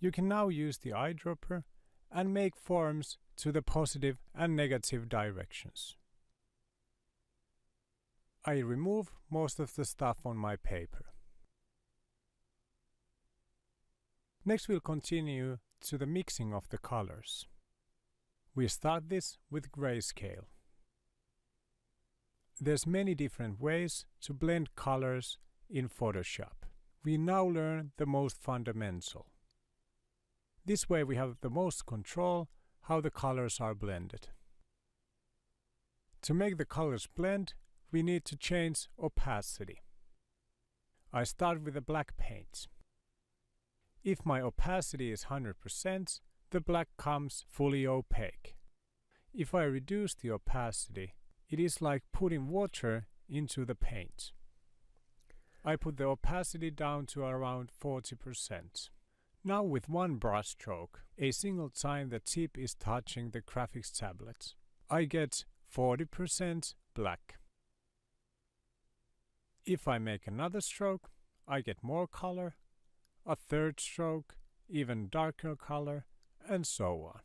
You can now use the eyedropper and make forms to the positive and negative directions. I remove most of the stuff on my paper. Next we'll continue to the mixing of the colors. We start this with grayscale. There's many different ways to blend colors in Photoshop. We now learn the most fundamental. This way we have the most control how the colors are blended. To make the colors blend, we need to change opacity. I start with a black paint. If my opacity is 100%, the black comes fully opaque. If I reduce the opacity, it is like putting water into the paint. I put the opacity down to around 40%. Now with one brush stroke, a single time the tip is touching the graphics tablet, I get 40% black. If I make another stroke, I get more color, a third stroke, even darker color, and so on.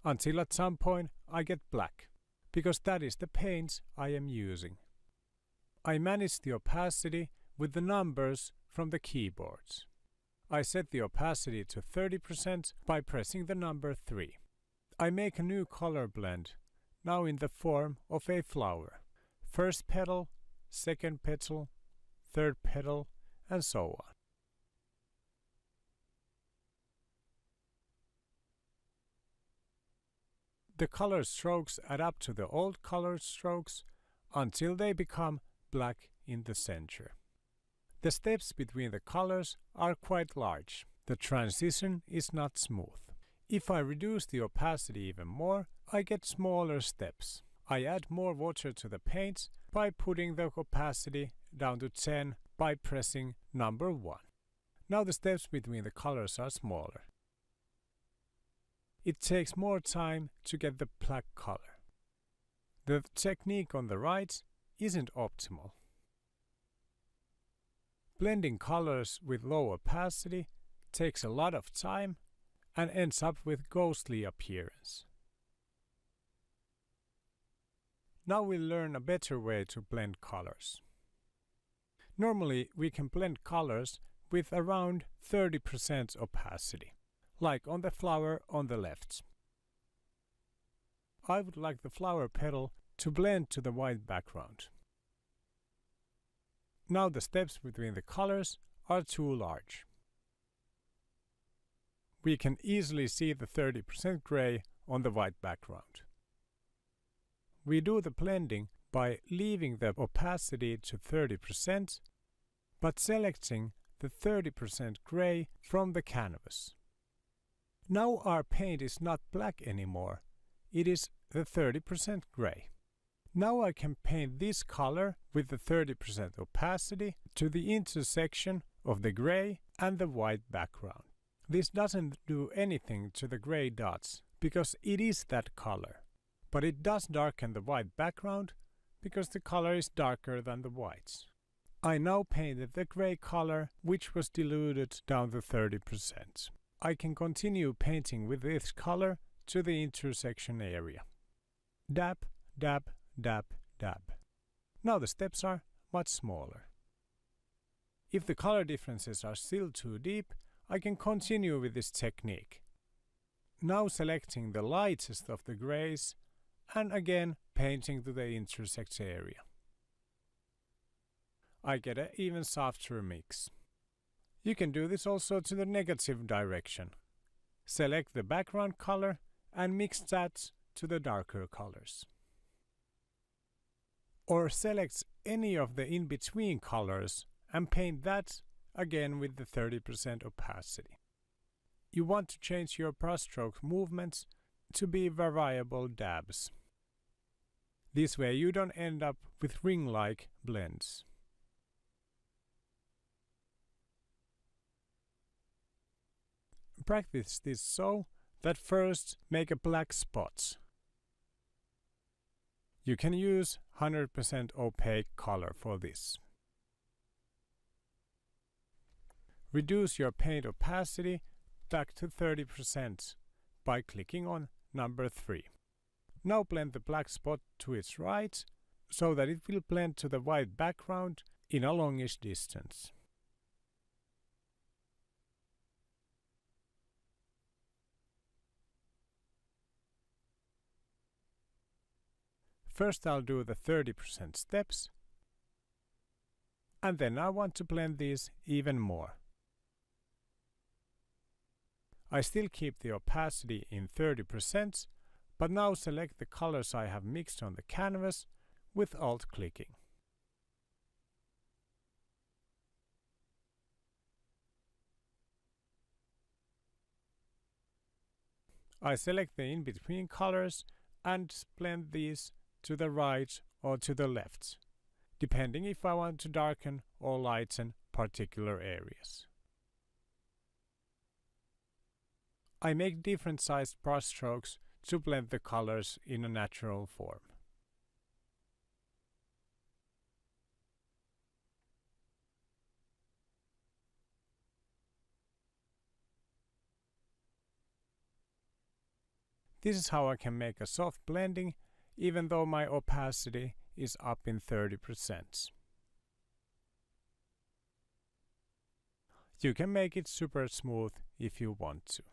Until at some point I get black, because that is the paint I am using. I manage the opacity with the numbers from the keyboards. I set the opacity to 30% by pressing the number 3. I make a new color blend, now in the form of a flower. First petal, second petal, third petal, and so on. The color strokes add up to the old color strokes until they become black in the center. The steps between the colors are quite large. The transition is not smooth. If I reduce the opacity even more, I get smaller steps. I add more water to the paint by putting the opacity down to 10 by pressing number 1. Now the steps between the colors are smaller. It takes more time to get the black color. The technique on the right isn't optimal. Blending colors with low opacity takes a lot of time and ends up with ghostly appearance. Now we'll learn a better way to blend colors. Normally we can blend colors with around 30% opacity, like on the flower on the left. I would like the flower petal to blend to the white background. Now the steps between the colors are too large. We can easily see the 30% gray on the white background. We do the blending by leaving the opacity to 30%, but selecting the 30% gray from the canvas. Now our paint is not black anymore, it is the 30% gray. Now I can paint this color with the 30% opacity to the intersection of the gray and the white background. This doesn't do anything to the gray dots because it is that color, but it does darken the white background because the color is darker than the whites. I now painted the gray color which was diluted down to 30%. I can continue painting with this color to the intersection area. Dab, dab, dab, dab. Now the steps are much smaller. If the color differences are still too deep, I can continue with this technique. Now selecting the lightest of the grays and again painting to the intersect area. I get an even softer mix. You can do this also to the negative direction. Select the background color and mix that to the darker colors. Or select any of the in-between colors and paint that again with the 30% opacity. You want to change your brushstroke movements to be variable dabs. This way you don't end up with ring-like blends. Practice this so that first make a black spot. You can use 100% opaque color for this. Reduce your paint opacity back to 30% by clicking on number 3. Now blend the black spot to its right so that it will blend to the white background in a longish distance. First I'll do the 30% steps, and then I want to blend these even more. I still keep the opacity in 30%, but now select the colors I have mixed on the canvas with Alt clicking. I select the in-between colors and blend these to the right or to the left, depending if I want to darken or lighten particular areas. I make different sized brush strokes to blend the colors in a natural form. This is how I can make a soft blending even though my opacity is up in 30%. You can make it super smooth if you want to.